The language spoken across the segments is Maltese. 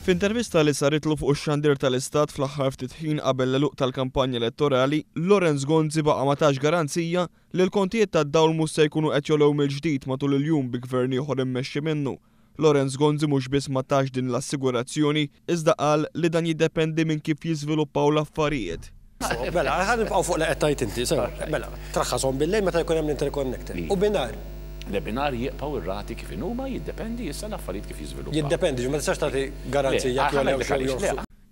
F'intervista li saritlu fuq ix-xandir tal-Istat fl-aħħar ftit ħin qabel l-eluq tal-kampanja elettorali, Lorenz Gonzi baqa' ma tax garanzija li l-kontijiet tad-dawl mhux se jkunu qed jolgħu mill-ġdid matul il-jum bi gvern ieħor immexxi minnu. Lorenz Gonzi mhux biss ma tax din l-assigurazzjoni, iżda qal li dan jiddependi minn kif jiżviluppaw l-affarijiet. Mela, ħan nibqgħu fuq li qed tgħid inti, mela, traħħashom bil-lejl meta jkun hemm l-interconnector. U binar. L-binar jibqgħu ir-rati kif huma jiddependi issa l-affarijiet kif jiżviluppaw. Jiddependi, ma tistax tagħti garanzija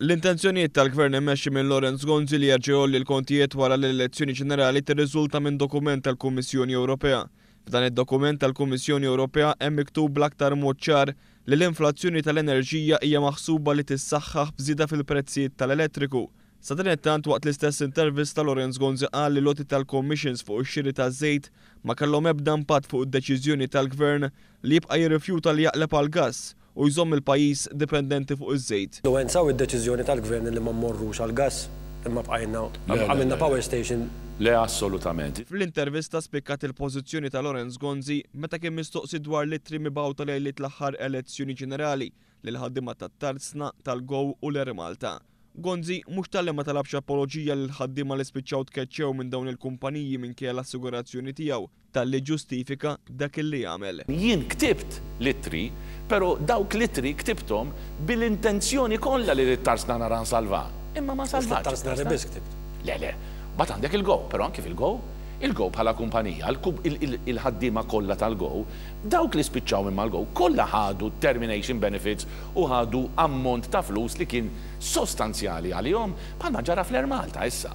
L-intenzjonijiet tal-gvern immexxi minn Lorenz Gonzi li jerġgħu l-kontijiet wara l-elezzjoni ġenerali tirriżulta minn dokument tal-Kummissjoni Ewropea. F'dan id-dokument tal-Kummissjoni Ewropea hemm miktub bl-aktar mod ċar li l-inflazzjoni tal-enerġija hija maħsuba li tissaħħaħ b'żieda fil-prezzijiet tal-elettriku. Sa din it-tant waqt l-istess intervista Lorenz Gonzi qal li loti tal-commissions fuq ix-xiri taż-żejt ma kellhom ebda impatt fuq id-deċiżjoni tal-gvern li jibqa' jirrifjuta li jaqleb għal gass u jżomm il-pajjiż dipendenti fuq iż-żejt. Influwenzaw id-deċiżjoni tal-gvern li ma mmorrux għal gass imma bqajna għamilna power station. Le, assolutament. Fl-intervista spikkat il-pożizzjoni ta' Lorenz Gonzi meta kien mistoqsi dwar l-ittri mibgħuta lejliet l-aħħar elezzjoni ġenerali lil ħaddiema tat-Tarsna, tal-Gow u l-Air Malta. Gonzi mhux talli ma talabx apoloġija lil ħaddiema li spiċċaw tkeċċew minn dawn il-kumpaniji minkejja l-assigurazzjoni tiegħu talli ġustifika dak illi jagħmel. Jien ktibt littri, però dawk littri ktibthom bil-intenzjoni kollha li Tarsna nara nsalva. Imma ma salvax. Tarsna rebis ktibt. Le, bat għandek il-Gow, però anke fil-Gow, il-Gow bħala kumpanija, il-ħaddiema kollha tal-Gow, dawk li spiċċaw imma l-Gow kollha ħadu termination benefits u ħadu ammont ta' flus li kien sostanzjali għalihom bħalma ġara fl-Air Malta issa.